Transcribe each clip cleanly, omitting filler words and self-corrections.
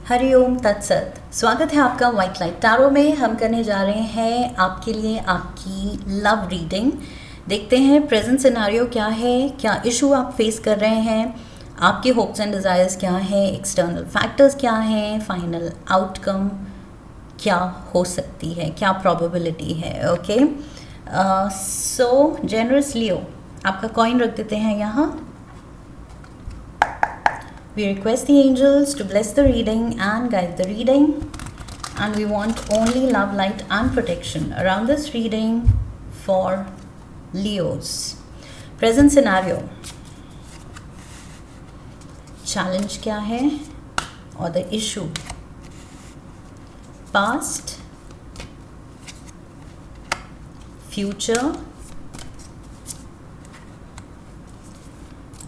हरिओम तत्सत। स्वागत है आपका वाइट लाइट टैरो में। हम करने जा रहे हैं आपके लिए आपकी लव रीडिंग। देखते हैं प्रेजेंट सिनेरियो क्या है, क्या इशू आप फेस कर रहे हैं, आपके होप्स एंड डिज़ायर्स क्या हैं, एक्सटर्नल फैक्टर्स क्या हैं, फाइनल आउटकम क्या हो सकती है, क्या प्रोबेबिलिटी है। ओके, सो जेनरस लियो आपका कॉइन रख देते हैं यहाँ। We request the angels to bless the reading and guide the reading, and we want only love, light and protection around this reading for Leos. Present scenario. Challenge क्या है or the issue? Past, future.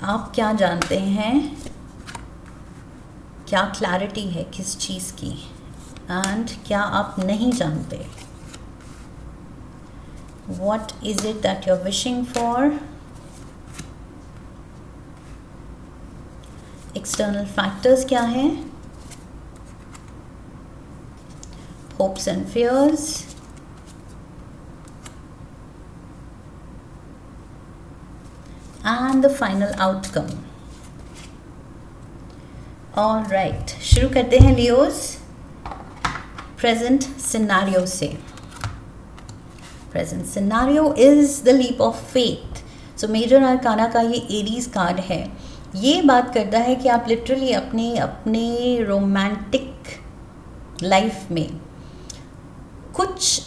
आप क्या जानते हैं, क्या clarity है किस चीज़ की, एंड क्या आप नहीं जानते। What is it that you're wishing for? External factors क्या हैं? Hopes and fears. And the final outcome. All right, शुरू करते हैं लियोस प्रेजेंट सिनारियो से। Present scenario is the leap of faith. So major arcana का ये Aries card है। ये बात करता है कि आप लिटरली अपने रोमांटिक लाइफ में कुछ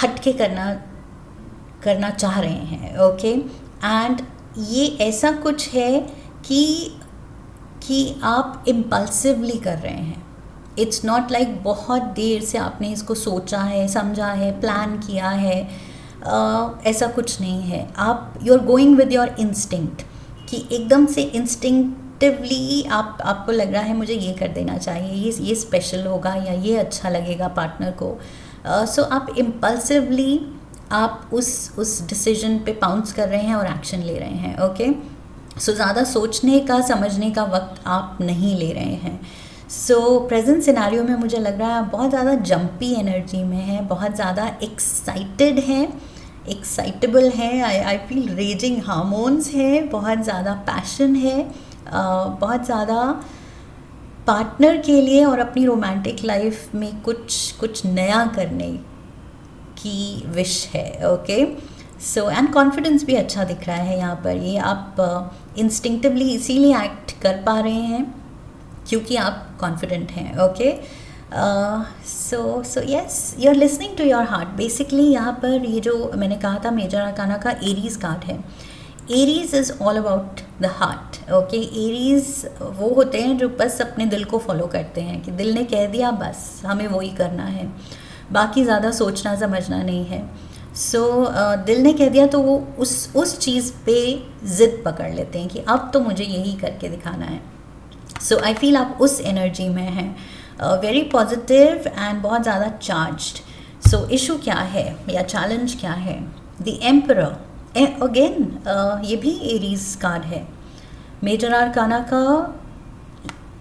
हटके करना चाह रहे हैं। ओके, एंड ये ऐसा कुछ है कि आप इम्पल्सिवली कर रहे हैं। इट्स नॉट लाइक बहुत देर से आपने इसको सोचा है, समझा है, प्लान किया है। ऐसा कुछ नहीं है। आप you are going with your instinct, कि एकदम से इंस्टिंक्टिवली आपको लग रहा है मुझे ये कर देना चाहिए, ये स्पेशल होगा या ये अच्छा लगेगा पार्टनर को। सो आप इम्पल्सिवली आप उस डिसीजन पे पाउंस कर रहे हैं और एक्शन ले रहे हैं। ओके, सो ज़्यादा सोचने का समझने का वक्त आप नहीं ले रहे हैं। सो प्रेजेंट सिनेरियो में मुझे लग रहा है आप बहुत ज़्यादा जंपी एनर्जी में हैं, बहुत ज़्यादा एक्साइटेड हैं, एक्साइटेबल हैं। आई फील रेजिंग हार्मोन्स है, बहुत ज़्यादा पैशन है, बहुत ज़्यादा पार्टनर के लिए और अपनी रोमांटिक लाइफ में कुछ नया करने की विश है। ओके, सो एंड कॉन्फिडेंस भी अच्छा दिख रहा है यहाँ पर। ये आप इंस्टिंक्टिवली इसीलिए एक्ट कर पा रहे हैं क्योंकि आप कॉन्फिडेंट हैं। Okay, so yes, you are listening to your heart. Basically यहाँ पर ये जो मैंने कहा था मेजर आर्काना का एरीज कार्ड है। Aries is all about the heart. Okay, Aries वो होते हैं जो बस अपने दिल को फॉलो करते हैं, कि दिल ने कह दिया बस हमें वही करना है, बाकी ज़्यादा सोचना समझना नहीं है। सो दिल ने कह दिया तो वो उस चीज़ पे ज़िद पकड़ लेते हैं कि अब तो मुझे यही करके दिखाना है। सो आई फील आप उस एनर्जी में हैं, वेरी पॉजिटिव एंड बहुत ज़्यादा चार्ज्ड। सो इशू क्या है या चैलेंज क्या है? The emperor. अगेन ये भी एरीज कार्ड है। मेजर आर्काना का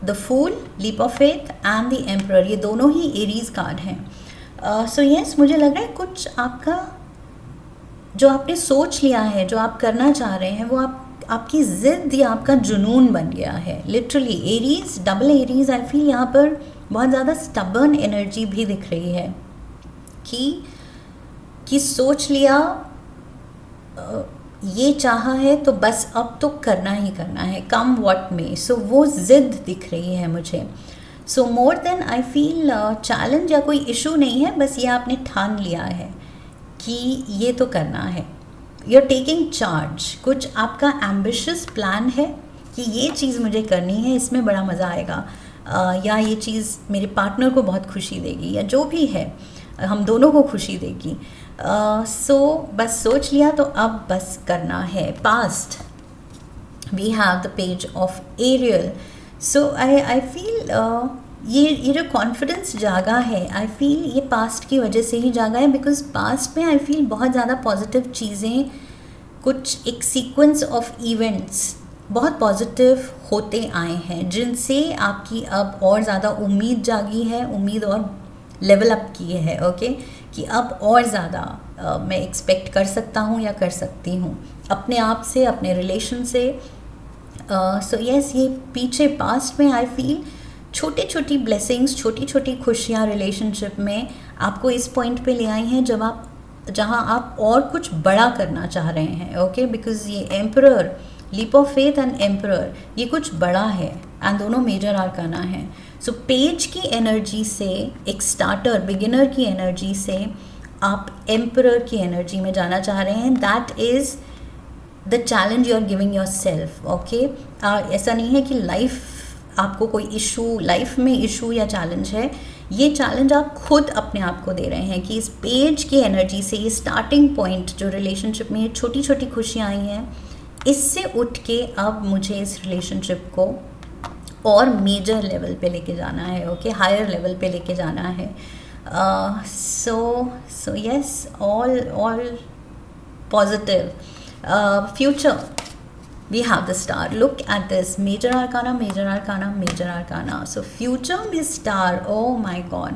the fool, leap of faith and the emperor, ये दोनों ही एरीज कार्ड हैं। सो यस, मुझे लग रहा है कुछ आपका जो आपने सोच लिया है, जो आप करना चाह रहे हैं, वो आपकी ज़िद या आपका जुनून बन गया है। Literally Aries, double Aries, I feel यहाँ पर बहुत ज़्यादा स्टबर्न एनर्जी भी दिख रही है कि सोच लिया, ये चाहा है तो बस अब तो करना ही करना है, कम व्हाट में। सो वो ज़िद दिख रही है मुझे। So more than I feel challenge या कोई इशू नहीं है, बस ये आपने ठान लिया है कि ये तो करना है। You are taking charge. कुछ आपका एम्बिशियस प्लान है कि ये चीज़ मुझे करनी है, इसमें बड़ा मज़ा आएगा, या ये चीज़ मेरे पार्टनर को बहुत खुशी देगी, या जो भी है हम दोनों को खुशी देगी। सो बस सोच लिया तो अब बस करना है। Past, we have the page of Ariel. So I feel ये जो कॉन्फिडेंस जागा है, आई फील ये पास्ट की वजह से ही जागा है, बिकॉज पास्ट में आई फील बहुत ज़्यादा पॉजिटिव चीज़ें, कुछ एक सीक्वेंस ऑफ इवेंट्स बहुत पॉजिटिव होते आए हैं, जिनसे आपकी अब और ज़्यादा उम्मीद जागी है, उम्मीद और लेवल अप की है। ओके, कि अब और ज़्यादा मैं एक्सपेक्ट कर सकता हूँ या कर सकती हूँ अपने आप से, अपने रिलेशन से। सो यस, ये पीछे पास्ट में आई फील छोटी छोटी ब्लेसिंग्स, छोटी छोटी खुशियाँ रिलेशनशिप में आपको इस पॉइंट पे ले आई हैं जहाँ आप और कुछ बड़ा करना चाह रहे हैं। ओके, बिकॉज ये emperor, leap of faith and emperor, ये कुछ बड़ा है एंड दोनों मेजर आर्काना है। सो पेज की एनर्जी से, एक स्टार्टर बिगिनर की एनर्जी से आप एम्परर की एनर्जी में जाना चाह रहे हैं। That is the challenge you are giving your self. Okay, ऐसा नहीं है कि लाइफ आपको कोई इशू, लाइफ में इशू या चैलेंज है, ये चैलेंज आप खुद अपने आप को दे रहे हैं कि इस पेज की एनर्जी से, ये स्टार्टिंग पॉइंट जो रिलेशनशिप में ये छोटी छोटी खुशियाँ आई हैं, इससे उठ के अब मुझे इस रिलेशनशिप को और मेजर लेवल पे लेके जाना है। ओके, हायर लेवल पे लेके जाना है। So yes, all positive. Future, we have the star. Look at this, major arcana, major arcana, major arcana. So future में star, oh my god,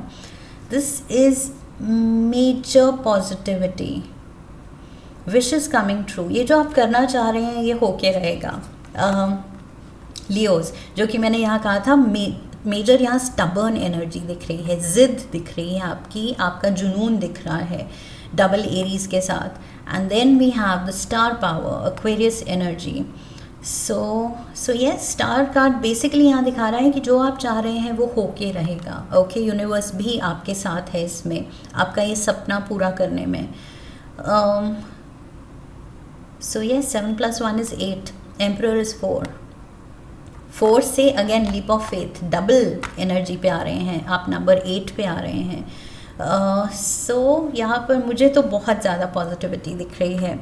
this is major positivity, wishes coming true। ये जो आप करना चाह रहे हैं ये होके रहेगा। लियोज, जो कि मैंने यहाँ कहा था, मेजर यहाँ स्टबर्न एनर्जी दिख रही है, जिद दिख रही है आपकी, आपका जुनून दिख रहा है डबल एरीज के साथ। And then we have the star power, Aquarius energy. So yes, star card basically यहाँ दिखा रहा है कि जो आप चाह रहे हैं वो होके रहेगा। ओके, यूनिवर्स भी आपके साथ है इसमें, आपका ये सपना पूरा करने में। So yes, 7 + 1 is 8, emperor is 4 से again leap of faith, double energy पे आ रहे हैं आप, नंबर 8 पे आ रहे हैं। सो यहाँ पर मुझे तो बहुत ज़्यादा पॉजिटिविटी दिख रही है।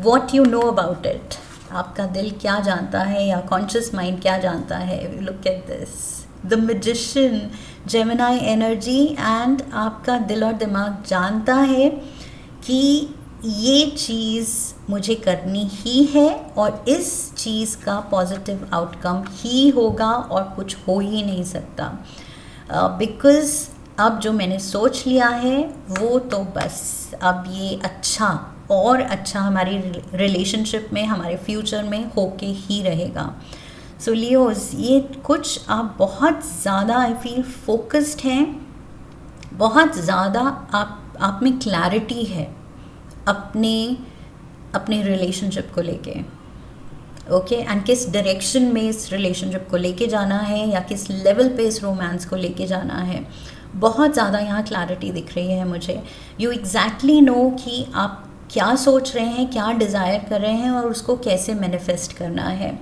What you know about it, आपका दिल क्या जानता है या कॉन्शियस माइंड क्या जानता है। Look at this, the magician, Gemini energy, and आपका दिल और दिमाग जानता है कि ये चीज़ मुझे करनी ही है और इस चीज़ का पॉजिटिव आउटकम ही होगा और कुछ हो ही नहीं सकता। बिकॉज़ अब जो मैंने सोच लिया है वो तो बस अब ये अच्छा और अच्छा हमारी रिलेशनशिप में, हमारे फ्यूचर में होके ही रहेगा। सो लियोज, ये कुछ आप बहुत ज़्यादा आई फील फोकस्ड हैं, बहुत ज़्यादा आप में क्लैरिटी है अपने रिलेशनशिप को लेके। ओके, एंड किस डायरेक्शन में इस रिलेशनशिप को लेके जाना है या किस लेवल पे इस रोमांस को लेके जाना है, बहुत ज़्यादा यहाँ क्लैरिटी दिख रही है मुझे। यू एग्जैक्टली नो कि आप क्या सोच रहे हैं, क्या डिज़ायर कर रहे हैं और उसको कैसे मैनिफेस्ट करना है।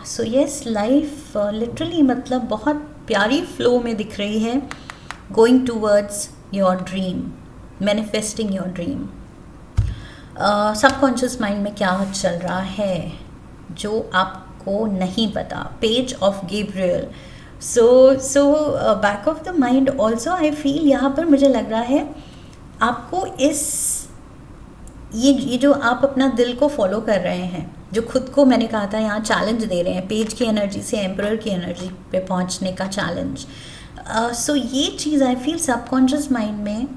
सो यस, लाइफ लिटरली मतलब बहुत प्यारी फ्लो में दिख रही है, going towards your dream, manifesting your dream. Subconscious mind में क्या चल रहा है जो आपको नहीं पता, page of Gabriel. So back of the mind also I feel यहाँ पर मुझे लग रहा है आपको ये जो आप अपना दिल को फॉलो कर रहे हैं, जो खुद को मैंने कहा था यहाँ चैलेंज दे रहे हैं, पेज की एनर्जी से एम्परर की एनर्जी पे पहुँचने का चैलेंज। सो ये चीज़ आई फील सबकॉन्शियस माइंड में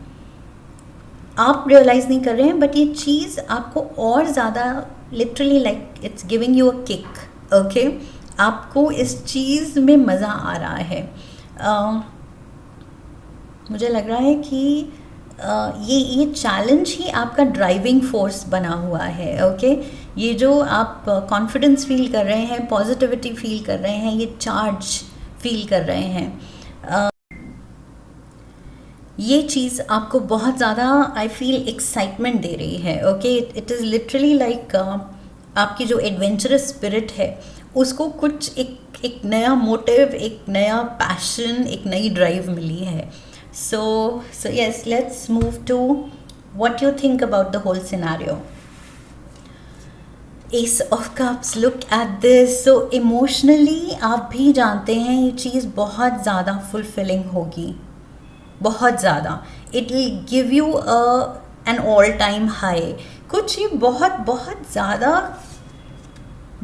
आप रियलाइज़ नहीं कर रहे हैं, बट ये चीज़ आपको और ज़्यादा literally like it's giving you a kick. Okay, आपको इस चीज़ में मज़ा आ रहा है। मुझे लग रहा है कि ये चैलेंज ही आपका ड्राइविंग फोर्स बना हुआ है। ओके, ये जो आप कॉन्फिडेंस फील कर रहे हैं, पॉजिटिविटी फील कर रहे हैं, ये चार्ज फील कर रहे हैं, ये चीज़ आपको बहुत ज़्यादा आई फील एक्साइटमेंट दे रही है। Okay, it is literally like आपकी जो एडवेंचरस स्पिरिट है उसको कुछ एक नया मोटिव, एक नया पैशन, एक नई ड्राइव मिली है। So yes, let's move to what you think about the whole scenario. Ace of cups, look at this. So emotionally आप भी जानते हैं ये चीज़ बहुत ज़्यादा फुलफिलिंग होगी, बहुत ज़्यादा। It will give you an all time high. कुछ ये बहुत बहुत ज़्यादा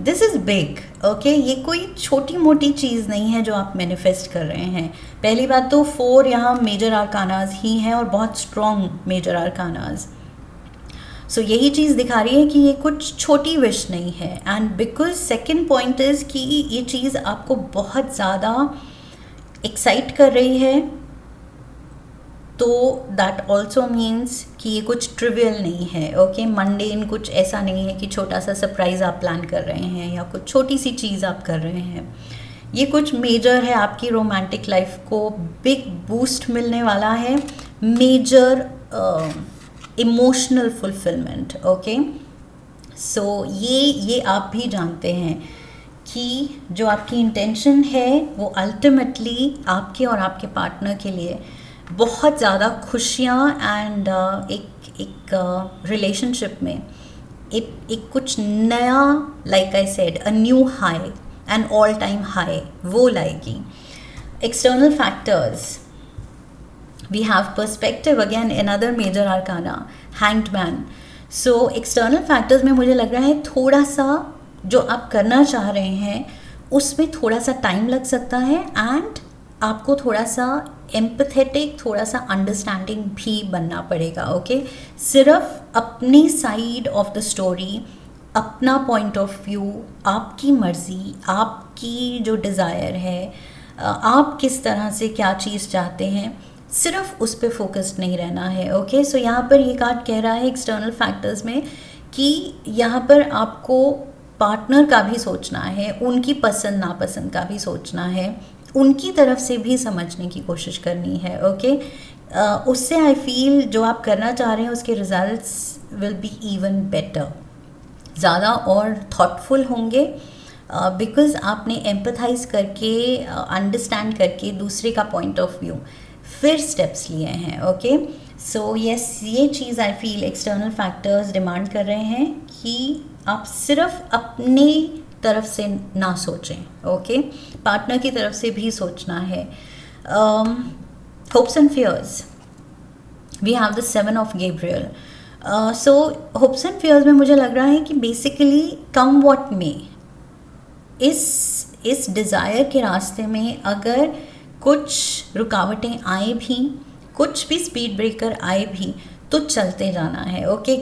दिस इज़ बिग, ओके। ये कोई छोटी मोटी चीज़ नहीं है जो आप मैनिफेस्ट कर रहे हैं। पहली बात तो 4 यहाँ मेजर आर्कानाज ही हैं और बहुत स्ट्रॉन्ग मेजर आर्कानाज। सो यही चीज़ दिखा रही है कि ये कुछ छोटी विश नहीं है। And because second point is कि ये चीज़ आपको बहुत ज़्यादा एक्साइट कर रही है, तो दैट ऑल्सो मीन्स कि ये कुछ ट्रिवियल नहीं है, ओके। मंडेन कुछ ऐसा नहीं है कि छोटा सा सरप्राइज़ आप प्लान कर रहे हैं या कुछ छोटी सी चीज़ आप कर रहे हैं। ये कुछ मेजर है, आपकी रोमांटिक लाइफ को बिग बूस्ट मिलने वाला है, मेजर इमोशनल फुलफिलमेंट, ओके। सो ये आप भी जानते हैं कि जो आपकी इंटेंशन है वो अल्टीमेटली आपके और आपके पार्टनर के लिए बहुत ज़्यादा खुशियाँ एंड एक रिलेशनशिप में एक कुछ नया, like I said, a new high, an all time high वो लाएगी। External factors, we have perspective, again another major arcana, hanged man. So external factors में मुझे लग रहा है थोड़ा सा जो आप करना चाह रहे हैं उसमें थोड़ा सा टाइम लग सकता है, एंड आपको थोड़ा सा एम्पथेटिक, थोड़ा सा अंडरस्टैंडिंग भी बनना पड़ेगा, ओके। सिर्फ अपनी साइड ऑफ द स्टोरी, अपना पॉइंट ऑफ व्यू, आपकी मर्ज़ी, आपकी जो डिज़ायर है, आप किस तरह से क्या चीज़ चाहते हैं, सिर्फ उस पर फोकस्ड नहीं रहना है, ओके। सो यहाँ पर ये कार्ड कह रहा है एक्सटर्नल फैक्टर्स में कि यहाँ पर आपको पार्टनर का भी सोचना है, उनकी पसंद नापसंद का भी सोचना है, उनकी तरफ से भी समझने की कोशिश करनी है, ओके। उससे आई फील जो आप करना चाह रहे हैं उसके results will be even better, ज़्यादा और थॉटफुल होंगे, बिकॉज आपने एम्पथाइज करके, अंडरस्टैंड करके दूसरे का पॉइंट ऑफ व्यू फिर स्टेप्स लिए हैं, ओके। सो यस, ये चीज़ I feel external factors demand कर रहे हैं कि आप सिर्फ अपनी तरफ से ना सोचें, ओके। पार्टनर की तरफ से भी सोचना है। Hopes and fears, we have the 7 of Gabriel. So hopes and fears में मुझे लग रहा है कि बेसिकली कम व्हाट मे, इस डिज़ायर के रास्ते में अगर कुछ रुकावटें आए भी, कुछ भी स्पीड ब्रेकर आए भी, तो चलते जाना है, okay.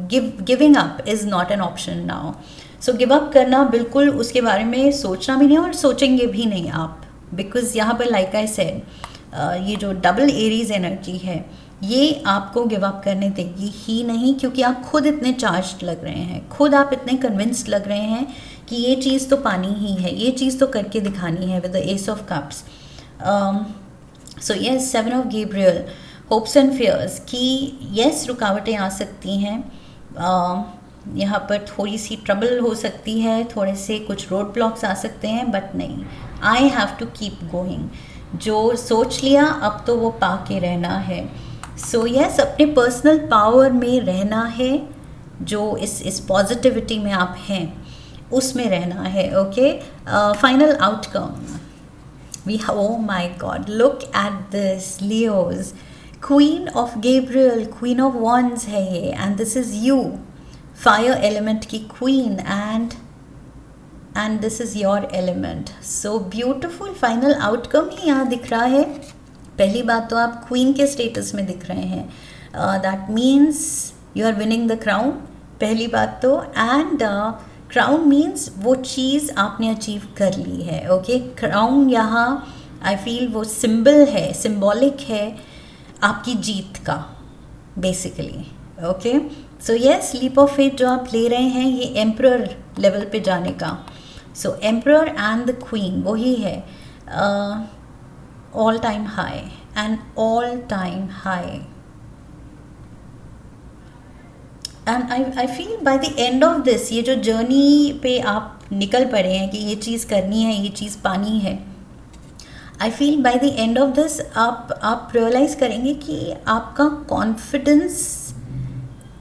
Giving up is not an option now. So give up करना बिल्कुल, उसके बारे में सोचना भी नहीं और सोचेंगे भी नहीं आप, बिकॉज यहाँ पर लाइक आई सेड, ये जो डबल एरीज एनर्जी है ये आपको गिव अप करने देगी ही नहीं, क्योंकि आप खुद इतने चार्ज्ड लग रहे हैं, खुद आप इतने कन्विंस्ड लग रहे हैं कि ये चीज़ तो पानी ही है, ये चीज़ तो करके दिखानी है with the ace of cups. So yes, 7 of Gabriel, hopes and fears कि यस रुकावटें आ सकती हैं, यहाँ पर थोड़ी सी ट्रबल हो सकती है, थोड़े से कुछ रोड ब्लॉक्स आ सकते हैं, बट नहीं, I have to keep going. जो सोच लिया अब तो वो पा के रहना है। सो यस, अपने पर्सनल पावर में रहना है, जो इस पॉजिटिविटी में आप हैं उसमें रहना है, okay. Final outcome, we, oh my god, look at this, Leos, Queen of Gabriel, Queen of Wands है ये, and this is you, fire element की queen, and this is your element. So beautiful final outcome ही यहाँ दिख रहा है। पहली बात तो आप क्वीन के स्टेटस में दिख रहे हैं, that means you are winning the crown, पहली बात तो, एंड क्राउन मीन्स वो चीज़ आपने अचीव कर ली है, ओके। क्राउन यहाँ आई फील वो सिंबल है, सिंबॉलिक है आपकी जीत का basically, okay. So yes, leap of faith जो आप ले रहे हैं ये एम्परर लेवल पे जाने का। सो एम्परर एंड द क्वीन वही है, all time high, and all time high, and I feel by the end of this, ये जो जर्नी पे आप निकल पड़े हैं कि ये चीज़ करनी है, ये चीज़ पानी है, I feel by the end of this आप रियलाइज़ करेंगे कि आपका कॉन्फिडेंस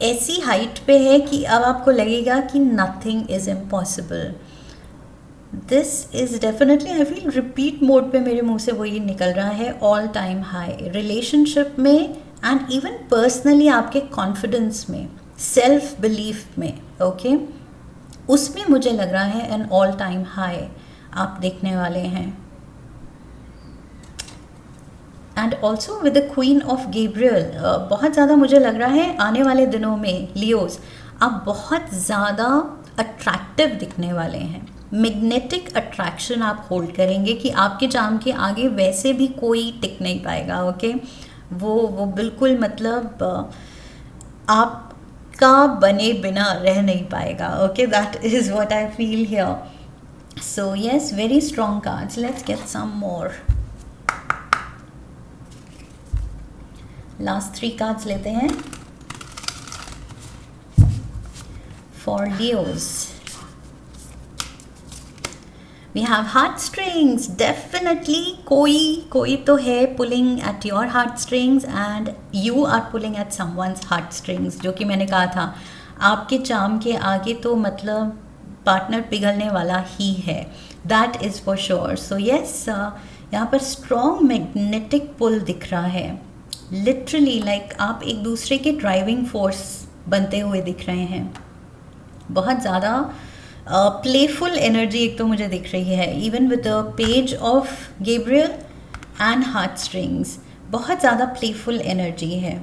ऐसी हाइट पे है कि अब आपको लगेगा कि nothing is impossible. This is definitely I feel repeat mode पे मेरे मुंह से वही निकल रहा है, ऑल टाइम हाई, रिलेशनशिप में एंड इवन पर्सनली आपके कॉन्फिडेंस में, सेल्फ बिलीफ में, ओके। उसमें मुझे लग रहा है एन ऑल टाइम हाई आप देखने वाले हैं। And also with the queen of Gabriel, बहुत ज़्यादा मुझे लग रहा है आने वाले दिनों में लियोज आप बहुत ज़्यादा अट्रैक्टिव दिखने वाले हैं। मैग्नेटिक अट्रैक्शन आप होल्ड करेंगे कि आपके चार्म के आगे वैसे भी कोई टिक नहीं पाएगा। ओके, वो बिल्कुल मतलब आपका बने बिना रह नहीं पाएगा। Okay, that is what I feel here. So yes, very strong cards. Let's get some more. Last 3 cards लेते हैं for Leos. We have heart strings. Definitely कोई तो है pulling at your heart strings and you are pulling at someone's heart strings. जो कि मैंने कहा था आपके चार्म के आगे तो मतलब पार्टनर पिघलने वाला ही है, that is for sure. So yes, यहाँ पर स्ट्रॉन्ग मैग्नेटिक पुल दिख रहा है। लिटरली लाइक आप एक दूसरे के ड्राइविंग फोर्स बनते हुए दिख रहे हैं। बहुत ज़्यादा प्लेफुल एनर्जी एक तो मुझे दिख रही है, even with the page of Gabriel and heart strings, बहुत ज़्यादा प्लेफुल एनर्जी है।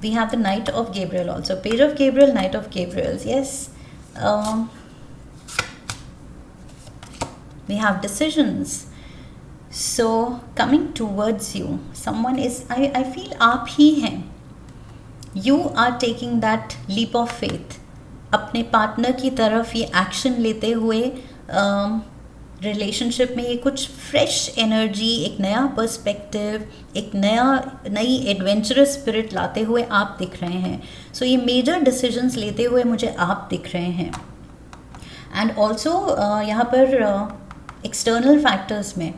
We have the knight of Gabriel also, page of Gabriel, knight of Gabriel. Yes, we have decisions. So coming towards you, someone is, I feel आप ही हैं। You are taking that leap of faith, अपने partner की तरफ ये action लेते हुए relationship में ये कुछ फ्रेश एनर्जी, एक नया पर्सपेक्टिव, एक नई एडवेंचरस स्पिरिट लाते हुए आप दिख रहे हैं। सो ये मेजर डिसीजंस लेते हुए मुझे आप दिख रहे हैं। एंड ऑल्सो यहाँ पर एक्सटर्नल फैक्टर्स में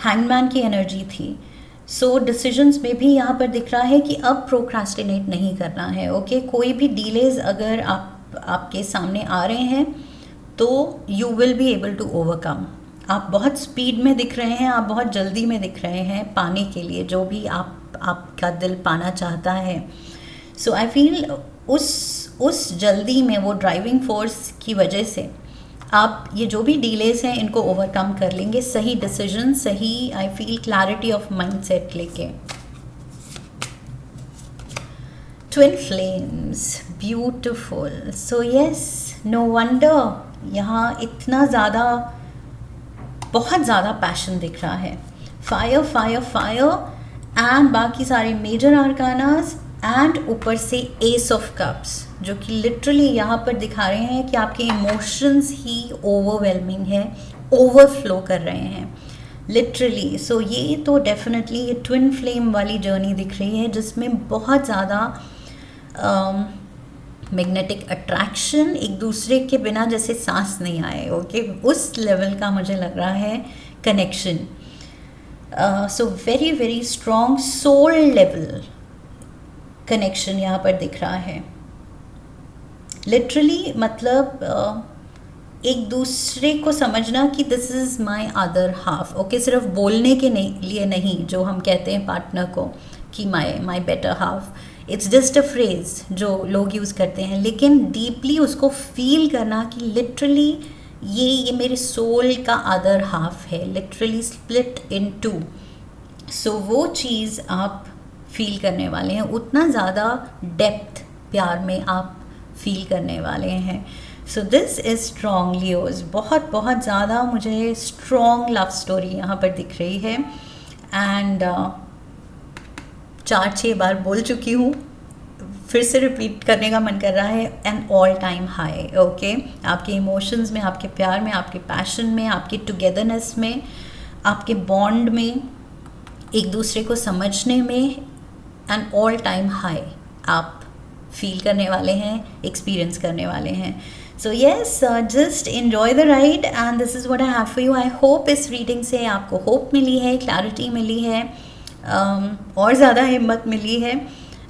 हैंगमैन की एनर्जी थी। सो डिसीजंस में भी यहाँ पर दिख रहा है कि अब प्रोक्रास्टिनेट नहीं करना है। ओके, कोई भी डीलेज अगर आपके सामने आ रहे हैं तो you will be able to overcome. आप बहुत स्पीड में दिख रहे हैं, आप बहुत जल्दी में दिख रहे हैं पाने के लिए जो भी आपका दिल पाना चाहता है। सो आई फील उस जल्दी में, वो ड्राइविंग फोर्स की वजह से आप ये जो भी डीलेज हैं इनको ओवरकम कर लेंगे। सही डिसीजन, सही I feel clarity of mindset लेके। Twin flames, beautiful. So yes, no wonder यहाँ इतना ज़्यादा, बहुत ज़्यादा पैशन दिख रहा है। फायर फायर फायर एंड बाकी सारे मेजर आर्कानास एंड ऊपर से एस ऑफ कप्स, जो कि लिटरली यहाँ पर दिखा रहे हैं कि आपके इमोशंस ही ओवरवेलमिंग है, ओवरफ्लो कर रहे हैं लिटरली। सो ये तो डेफिनेटली ये ट्विन फ्लेम वाली जर्नी दिख रही है जिसमें बहुत ज़्यादा मैग्नेटिक अट्रैक्शन, एक दूसरे के बिना जैसे सांस नहीं आए। ओके, उस लेवल का मुझे लग रहा है connection. So very very strong soul level connection यहाँ पर दिख रहा है। लिटरली मतलब एक दूसरे को समझना कि this is my other half. Okay, सिर्फ बोलने के लिए नहीं जो हम कहते हैं पार्टनर को कि माई better half, it's just a phrase जो लोग यूज़ करते हैं, लेकिन डीपली उसको फील करना कि लिटरली ये मेरे सोल का अदर हाफ है, लिटरली स्प्लिट इन 2। सो वो चीज़ आप फील करने वाले हैं, उतना ज़्यादा डेप्थ प्यार में आप फील करने वाले हैं। So this is strong Leos. बहुत बहुत ज़्यादा मुझे स्ट्रॉन्ग लव स्टोरी यहाँ पर दिख रही है। एंड 4-6 बार बोल चुकी हूँ, फिर से रिपीट करने का मन कर रहा है, an all time high. Okay, आपके इमोशंस में, आपके प्यार में, आपके पैशन में, आपकी टुगेदरनेस में, आपके बॉन्ड में, एक दूसरे को समझने में, एन ऑल टाइम हाई आप फील करने वाले हैं, एक्सपीरियंस करने वाले हैं। So yes, just enjoy the ride and this is what I have for you. I hope इस रीडिंग से आपको होप मिली है, क्लैरिटी मिली है, और ज़्यादा हिम्मत मिली है।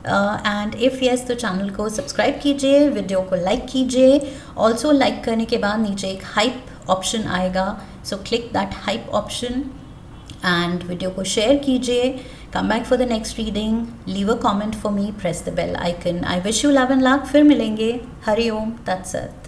एंड इफ़ येस तो चैनल को सब्सक्राइब कीजिए, वीडियो को लाइक कीजिए। ऑल्सो लाइक करने के बाद नीचे एक हाइप ऑप्शन आएगा, so click that hype option and video को शेयर कीजिए। Come back for the next reading. Leave a comment for me. Press the bell icon. I wish you love and luck. फिर मिलेंगे. हरि ओम तत्सत।